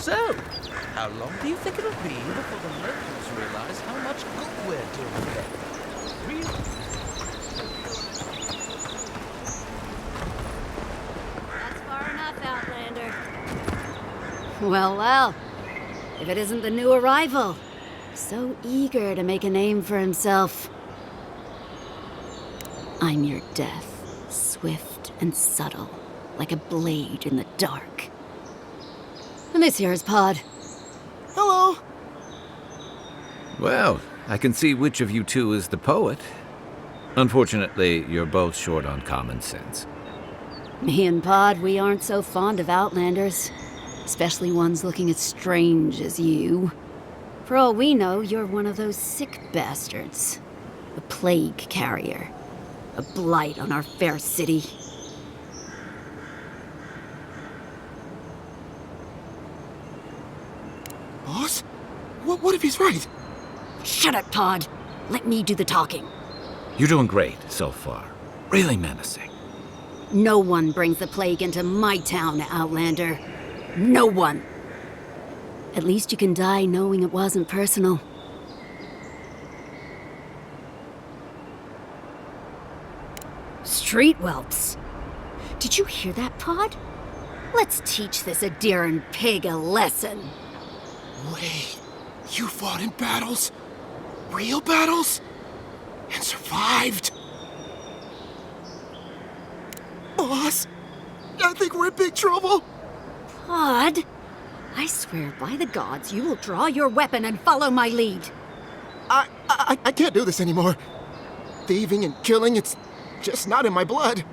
So, how long do you think it'll be before the locals realize how much good we're doing here? Really? That's far enough, Outlander. Well, well. If it isn't the new arrival. So eager to make a name for himself. I'm your death, swift and subtle, like a blade in the dark. And this here is Pod. Hello! Well, I can see which of you two is the poet. Unfortunately, you're both short on common sense. Me and Pod, we aren't so fond of Outlanders. Especially ones looking as strange as you. For all we know, you're one of those sick bastards. A plague carrier. A blight on our fair city. Boss? What if he's right? Shut up, Pod. Let me do the talking. You're doing great so far. Really menacing. No one brings the plague into my town, Outlander. No one. At least you can die knowing it wasn't personal. Street whelps. Did you hear that, Pod? Let's teach this Adiran pig a lesson. Wait, you fought in battles? Real battles? And survived? Boss, I think we're in big trouble. Pod, I swear by the gods you will draw your weapon and follow my lead. I can't do this anymore. Thieving and killing, it's just not in my blood.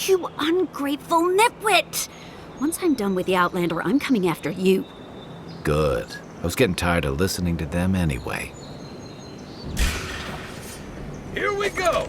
You ungrateful nitwit! Once I'm done with the Outlander, I'm coming after you. Good. I was getting tired of listening to them anyway. Here we go!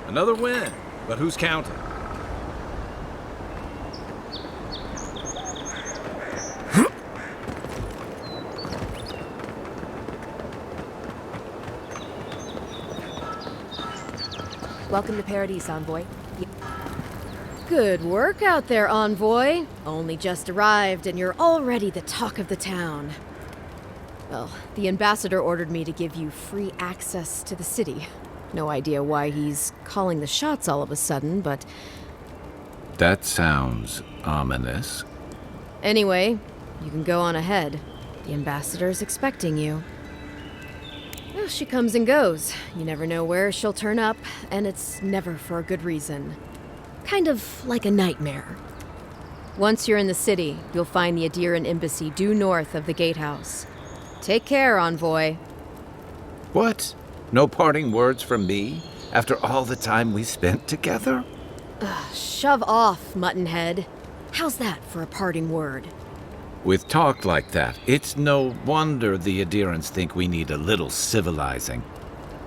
Another win, but who's counting? Welcome to Paradis, Envoy. Good work out there, Envoy. Only just arrived and you're already the talk of the town. Well, the ambassador ordered me to give you free access to the city. No idea why he's calling the shots all of a sudden, but... That sounds ominous. Anyway, you can go on ahead. The ambassador's expecting you. Well, she comes and goes. You never know where she'll turn up, and it's never for a good reason. Kind of like a nightmare. Once you're in the city, you'll find the Adiran embassy due north of the gatehouse. Take care, Envoy. What? No parting words from me? After all the time we spent together? Shove off, Muttonhead. How's that for a parting word? With talk like that, it's no wonder the Adirans think we need a little civilizing.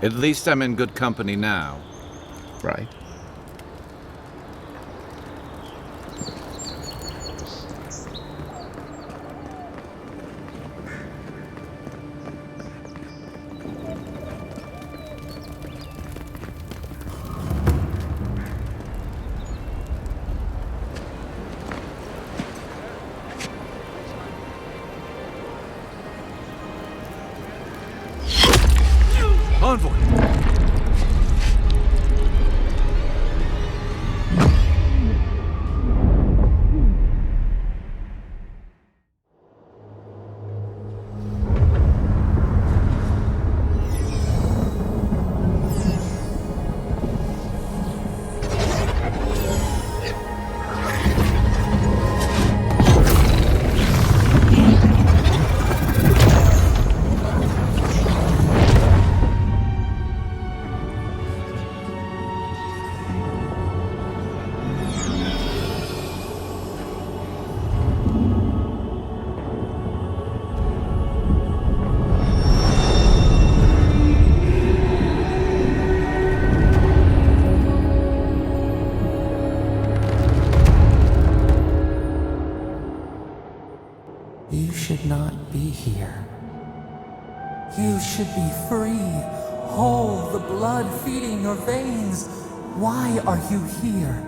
At least I'm in good company now, right? Envoy! not be here. You should be free, whole, the blood feeding your veins. Why are you here?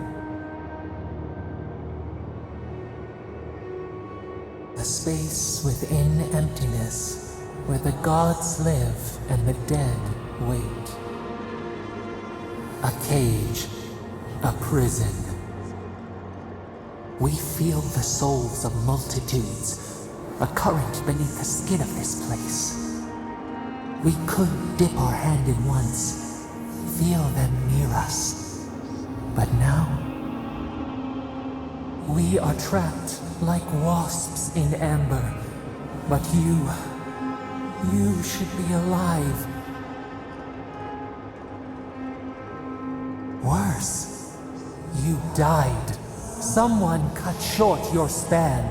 A space within emptiness, where the gods live and the dead wait. A cage, a prison. We feel the souls of multitudes, a current beneath the skin of this place. We could dip our hand in once, feel them near us. But now, we are trapped like wasps in amber. But you should be alive. Worse, you died. Someone cut short your span.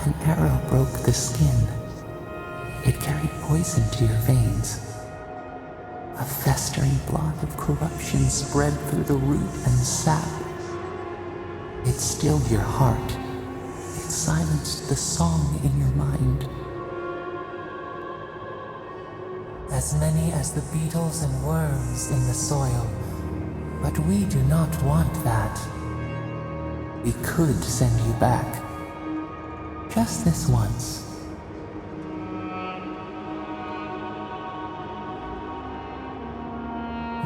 An arrow broke the skin. It carried poison to your veins. A festering blot of corruption spread through the root and sap. It stilled your heart. It silenced the song in your mind. As many as the beetles and worms in the soil. But we do not want that. We could send you back. Just this once.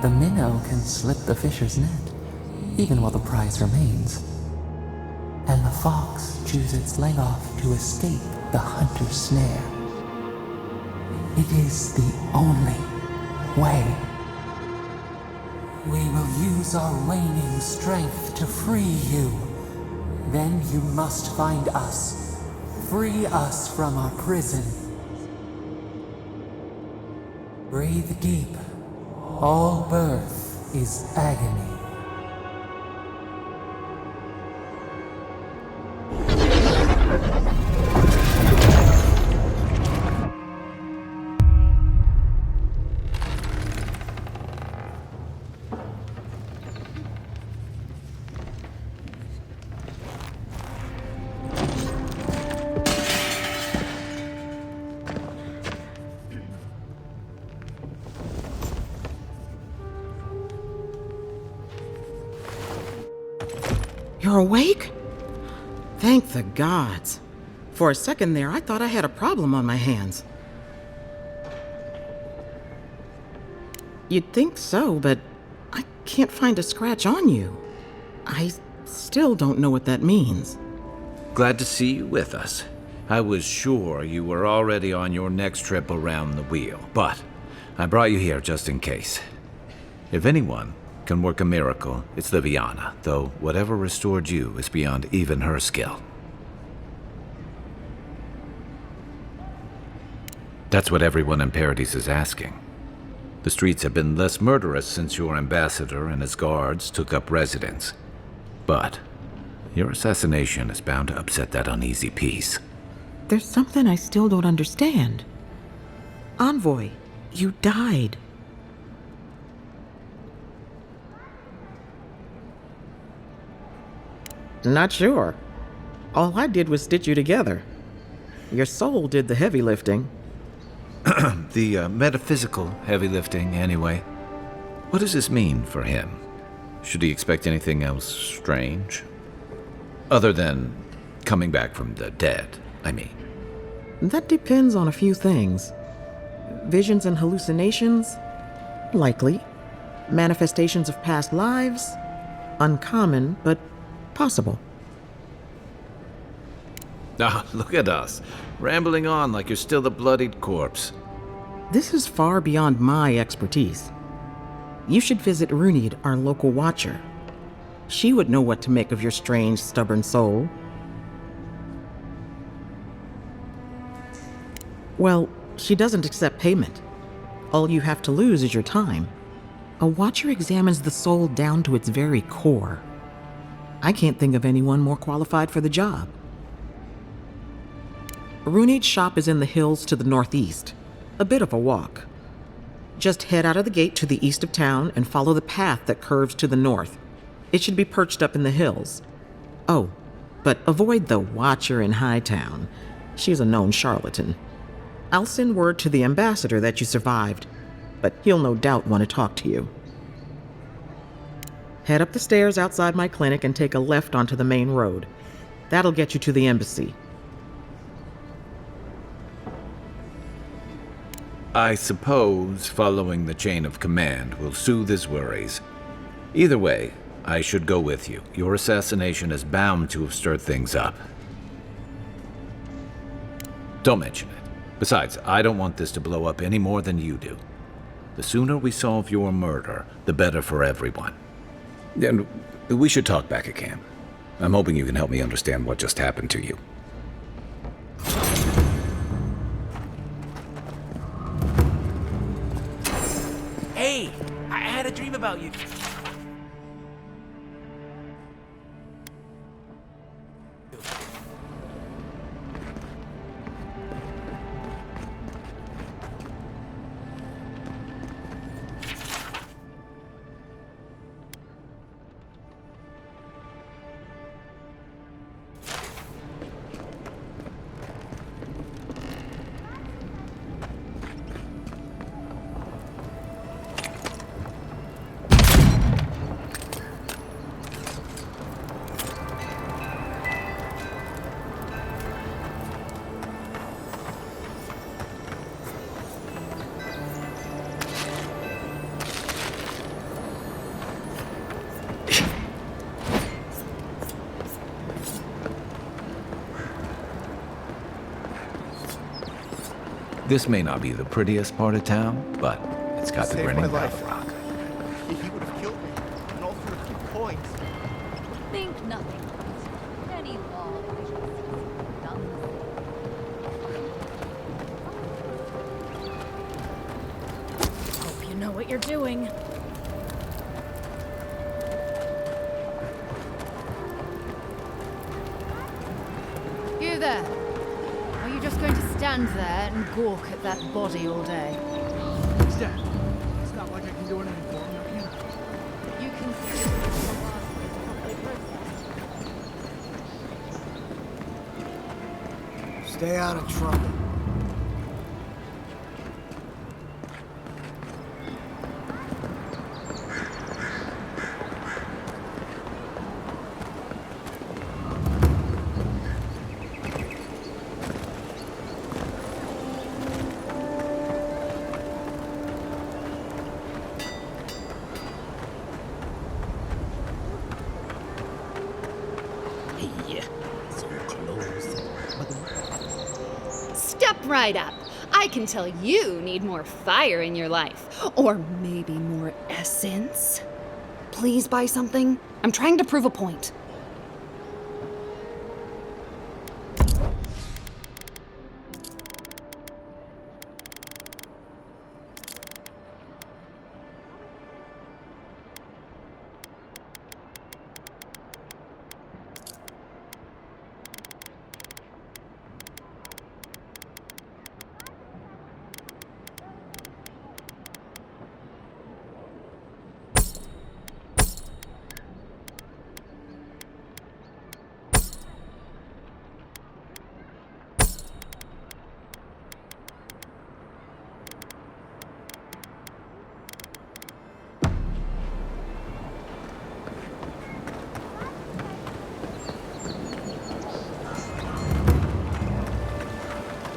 The minnow can slip the fisher's net, even while the prize remains. And the fox chews its leg off to escape the hunter's snare. It is the only way. We will use our waning strength to free you. Then you must find us. Free us from our prison. Breathe deep. All birth is agony. You're awake? Thank the gods. For a second there, I thought I had a problem on my hands. You'd think so, but I can't find a scratch on you. I still don't know what that means. Glad to see you with us. I was sure you were already on your next trip around the wheel, but I brought you here just in case. If anyone can work a miracle, it's Liviana, though whatever restored you is beyond even her skill. That's what everyone in Paradis is asking. The streets have been less murderous since your ambassador and his guards took up residence. But your assassination is bound to upset that uneasy peace. There's something I still don't understand. Envoy, you died. Not sure. All I did was stitch you together. Your soul did the heavy lifting. The metaphysical heavy lifting, anyway. What does this mean for him? Should he expect anything else strange? Other than coming back from the dead, I mean. That depends on a few things. Visions and hallucinations? Likely. Manifestations of past lives? Uncommon, but possible. Ah, look at us, rambling on like you're still the bloodied corpse. This is far beyond my expertise. You should visit Runid, our local watcher. She would know what to make of your strange, stubborn soul. Well, she doesn't accept payment. All you have to lose is your time. A watcher examines the soul down to its very core. I can't think of anyone more qualified for the job. Runid's shop is in the hills to the northeast. A bit of a walk. Just head out of the gate to the east of town and follow the path that curves to the north. It should be perched up in the hills. Oh, but avoid the Watcher in Hightown. She's a known charlatan. I'll send word to the ambassador that you survived, but he'll no doubt want to talk to you. Head up the stairs outside my clinic and take a left onto the main road. That'll get you to the embassy. I suppose following the chain of command will soothe his worries. Either way, I should go with you. Your assassination is bound to have stirred things up. Don't mention it. Besides, I don't want this to blow up any more than you do. The sooner we solve your murder, the better for everyone. And we should talk back at camp. I'm hoping you can help me understand what just happened to you. Hey, I had a dream about you. This may not be the prettiest part of town, but it's got the Saved grinning my life. battle rock. He would have killed me, and all for a few points. Think nothing of it. Any law officials done the same. Hope you know what you're doing. You there. Are you just going to stand there and gawk at that body all day? Dad, it's not like I can do anything for him, can I? You can see it properly processed. Stay out of trouble. Step right up. I can tell you need more fire in your life. Or maybe more essence. Please buy something. I'm trying to prove a point.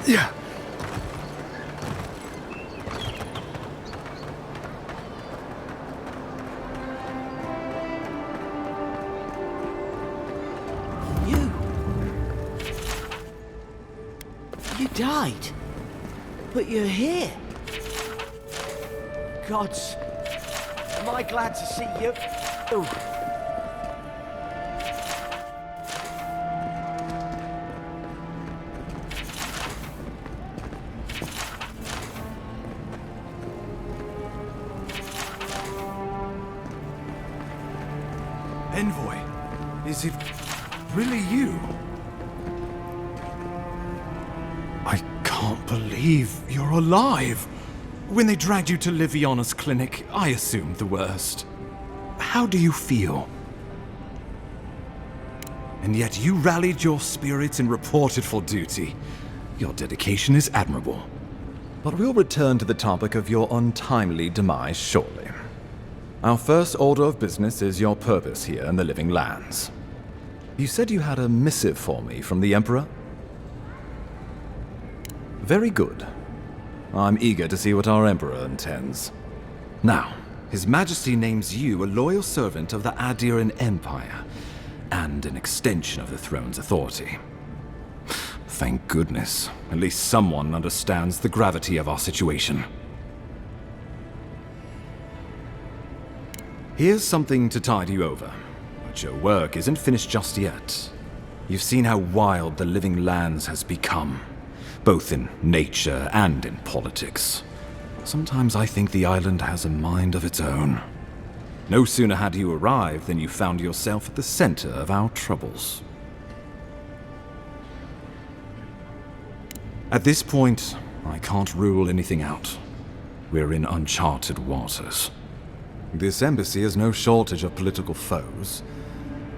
Yeah. You died. But you're here. Gods, am I glad to see you? Oh. Envoy, is it really you? I can't believe you're alive. When they dragged you to Liviana's clinic, I assumed the worst. How do you feel? And yet you rallied your spirits and reported for duty. Your dedication is admirable. But we'll return to the topic of your untimely demise shortly. Our first order of business is your purpose here in the Living Lands. You said you had a missive for me from the Emperor? Very good. I'm eager to see what our Emperor intends. Now, His Majesty names you a loyal servant of the Adiran Empire, and an extension of the throne's authority. Thank goodness. At least someone understands the gravity of our situation. Here's something to tide you over. But your work isn't finished just yet. You've seen how wild the Living Lands has become, both in nature and in politics. Sometimes I think the island has a mind of its own. No sooner had you arrived than you found yourself at the center of our troubles. At this point, I can't rule anything out. We're in uncharted waters. This embassy has no shortage of political foes,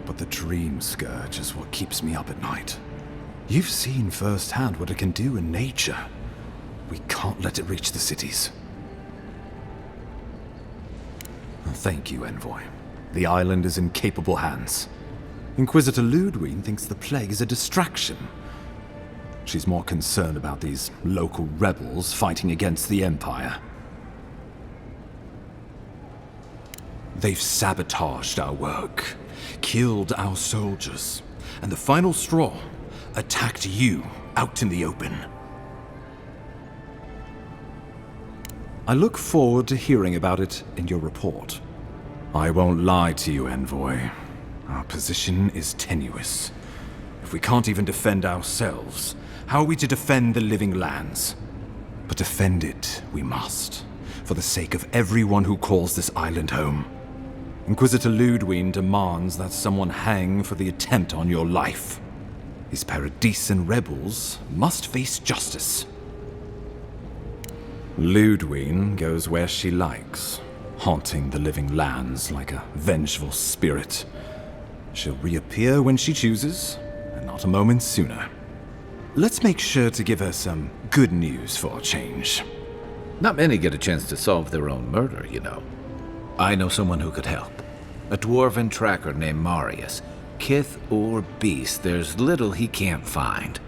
but the dream scourge is what keeps me up at night. You've seen firsthand what it can do in nature. We can't let it reach the cities. Thank you, Envoy. The island is in capable hands. Inquisitor Ludwig thinks the plague is a distraction. She's more concerned about these local rebels fighting against the Empire. They've sabotaged our work, killed our soldiers, and the final straw, attacked you out in the open. I look forward to hearing about it in your report. I won't lie to you, Envoy. Our position is tenuous. If we can't even defend ourselves, how are we to defend the Living Lands? But defend it we must, for the sake of everyone who calls this island home. Inquisitor Ludwig demands that someone hang for the attempt on your life. These Paradisan rebels must face justice. Ludwig goes where she likes, haunting the Living Lands like a vengeful spirit. She'll reappear when she chooses, and not a moment sooner. Let's make sure to give her some good news for a change. Not many get a chance to solve their own murder, you know. I know someone who could help. A dwarven tracker named Marius. Kith or beast, there's little he can't find.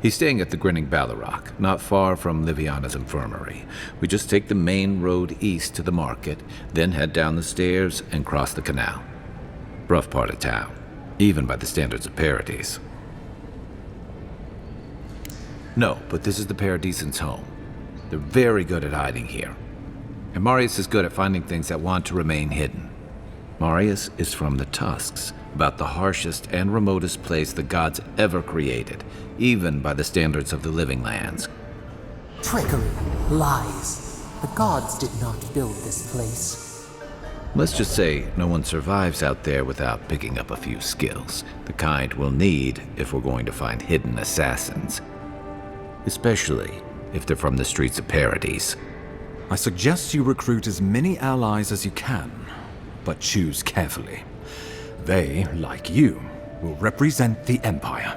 He's staying at the Grinning Ballarrock, not far from Liviana's infirmary. We just take the main road east to the market, then head down the stairs and cross the canal. Rough part of town, even by the standards of Paradis. No, but this is the Paradisans' home. They're very good at hiding here. And Marius is good at finding things that want to remain hidden. Marius is from the Tusks, about the harshest and remotest place the gods ever created, even by the standards of the Living Lands. Trickery, lies. The gods did not build this place. Let's just say no one survives out there without picking up a few skills, the kind we'll need if we're going to find hidden assassins. Especially if they're from the streets of Paradis. I suggest you recruit as many allies as you can, but choose carefully. They, like you, will represent the Empire.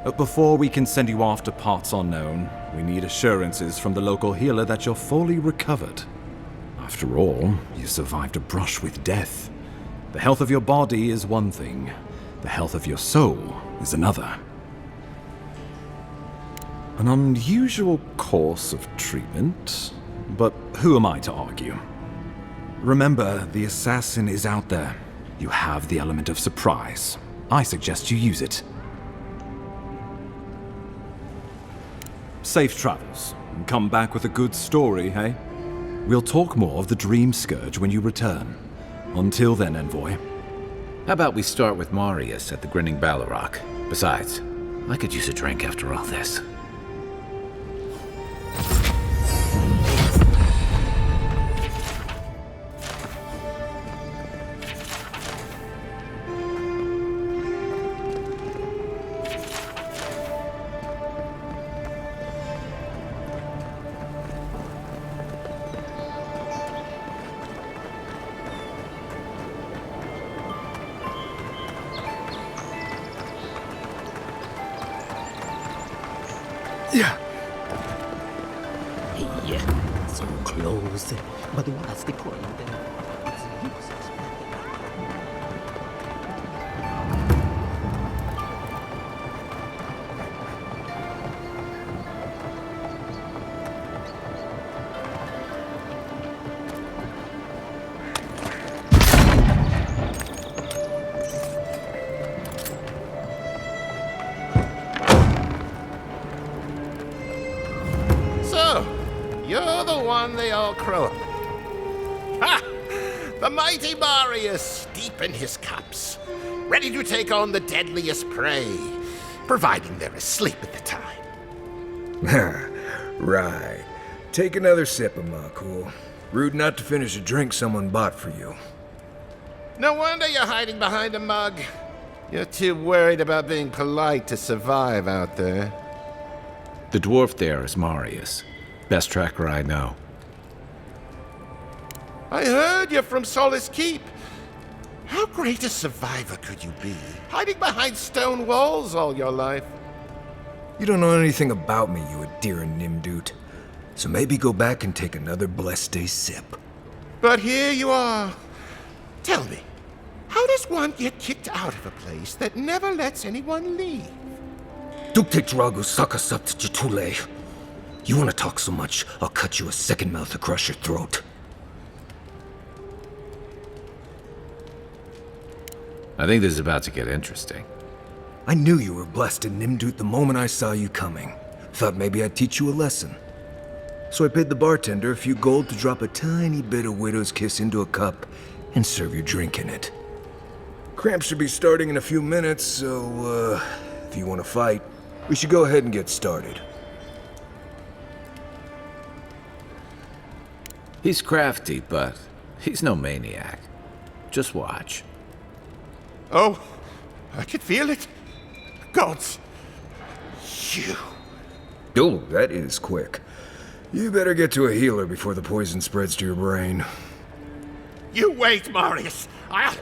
But before we can send you off to parts unknown, we need assurances from the local healer that you're fully recovered. After all, you survived a brush with death. The health of your body is one thing, the health of your soul is another. An unusual course of treatment, but who am I to argue? Remember, the assassin is out there. You have the element of surprise. I suggest you use it. Safe travels, and come back with a good story, hey? We'll talk more of the Dream Scourge when you return. Until then, Envoy. How about we start with Marius at the Grinning Ballarrock? Besides, I could use a drink after all this. So close. But what's the point? You're the one they all crow. Ha! The mighty Marius, deep in his cups, ready to take on the deadliest prey, providing they're asleep at the time. Right. Take another sip of my cool. Rude not to finish a drink someone bought for you. No wonder you're hiding behind a mug. You're too worried about being polite to survive out there. The dwarf there is Marius. Best tracker I know. I heard you're from Solace Keep. How great a survivor could you be, hiding behind stone walls all your life? You don't know anything about me, you Adiran Nimdut. So maybe go back and take another blessed day sip. But here you are. Tell me, how does one get kicked out of a place that never lets anyone leave? Dukte Drago Sakasapt Jitule. You want to talk so much, I'll cut you a second mouth across your throat. I think this is about to get interesting. I knew you were blessed in Nimdut the moment I saw you coming. Thought maybe I'd teach you a lesson. So I paid the bartender a few gold to drop a tiny bit of widow's kiss into a cup and serve your drink in it. Cramps should be starting in a few minutes, so, if you want to fight, we should go ahead and get started. He's crafty, but he's no maniac. Just watch. Oh, I can feel it. Gods, you. Oh, that is quick. You better get to a healer before the poison spreads to your brain. You wait, Marius. I'll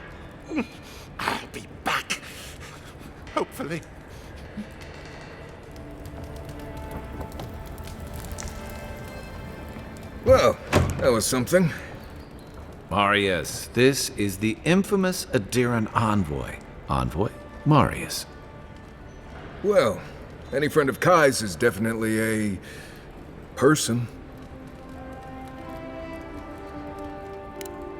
be back. Hopefully. Well, that was something. Marius, this is the infamous Adiran envoy. Envoy? Marius. Well, any friend of Kai's is definitely a person.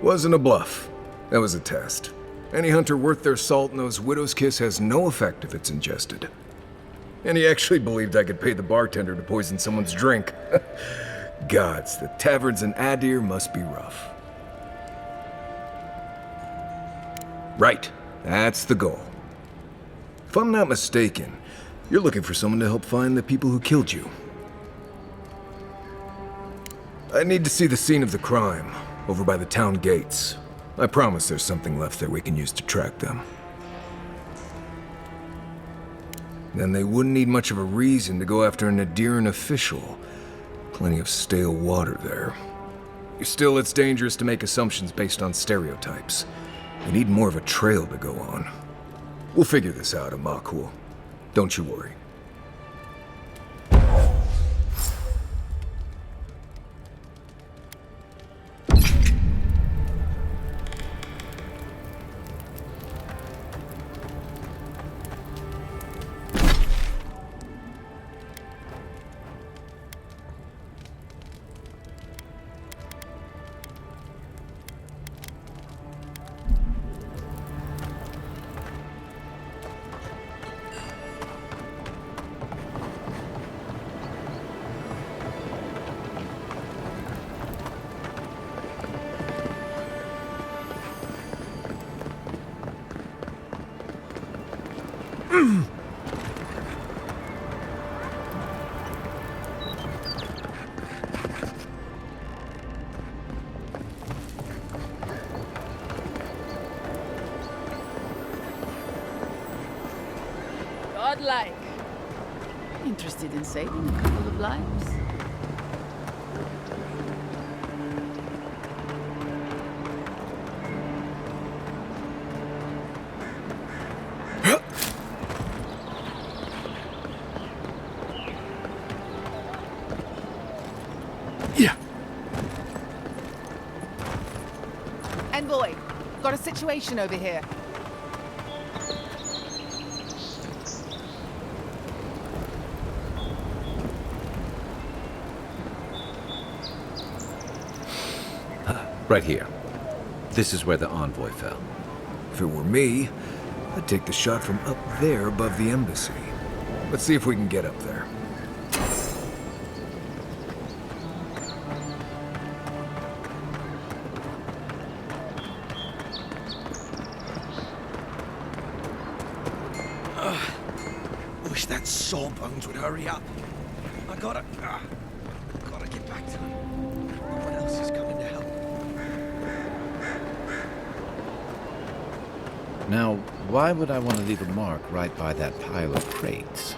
Wasn't a bluff. That was a test. Any hunter worth their salt knows Widow's Kiss has no effect if it's ingested. And he actually believed I could pay the bartender to poison someone's drink. Gods, the taverns in Adir must be rough. Right, that's the goal. If I'm not mistaken, you're looking for someone to help find the people who killed you. I need to see the scene of the crime, over by the town gates. I promise there's something left there we can use to track them. Then they wouldn't need much of a reason to go after an Adiran official. Plenty of stale water there. Still, it's dangerous to make assumptions based on stereotypes. We need more of a trail to go on. We'll figure this out, Amakul. Don't you worry. Godlike. Interested in saving a couple of lives? a situation over here. Right here. This is where the envoy fell. If it were me, I'd take the shot from up there above the embassy. Let's see if we can get up there. Wish that sawbones would hurry up. I gotta get back to him. What else is coming to help? Now, why would I want to leave a mark right by that pile of crates?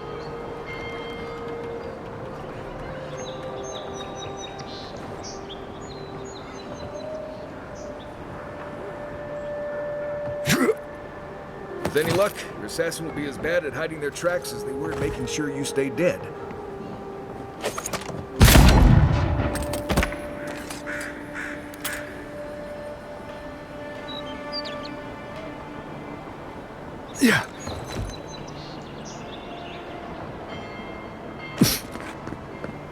With any luck, your assassin will be as bad at hiding their tracks as they were at making sure you stay dead. Yeah.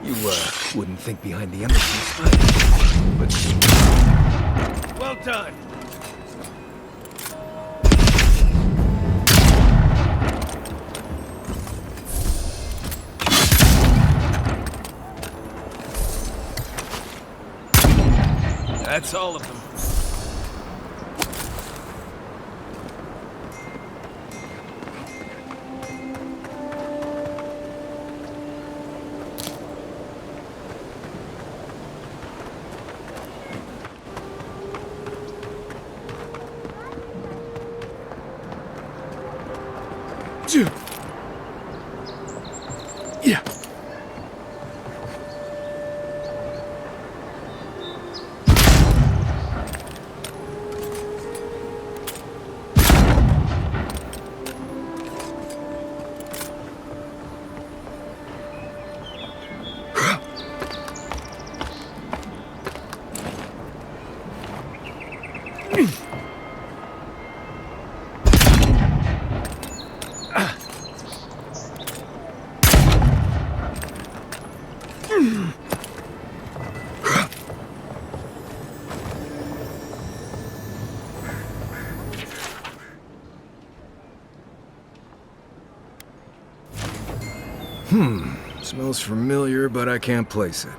You, wouldn't think behind the embassy is hiding, but... Well done. That's all of them. Yeah. Smells familiar, but I can't place it.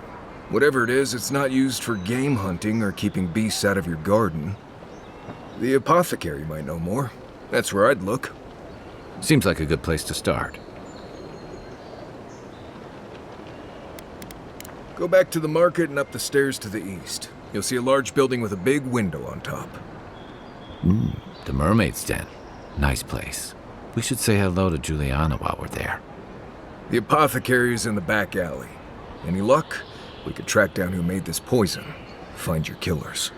Whatever it is, it's not used for game hunting or keeping beasts out of your garden. The apothecary might know more. That's where I'd look. Seems like a good place to start. Go back to the market and up the stairs to the east. You'll see a large building with a big window on top. The Mermaid's Den. Nice place. We should say hello to Juliana while we're there. The apothecary is in the back alley. Any luck? We could track down who made this poison. Find your killers.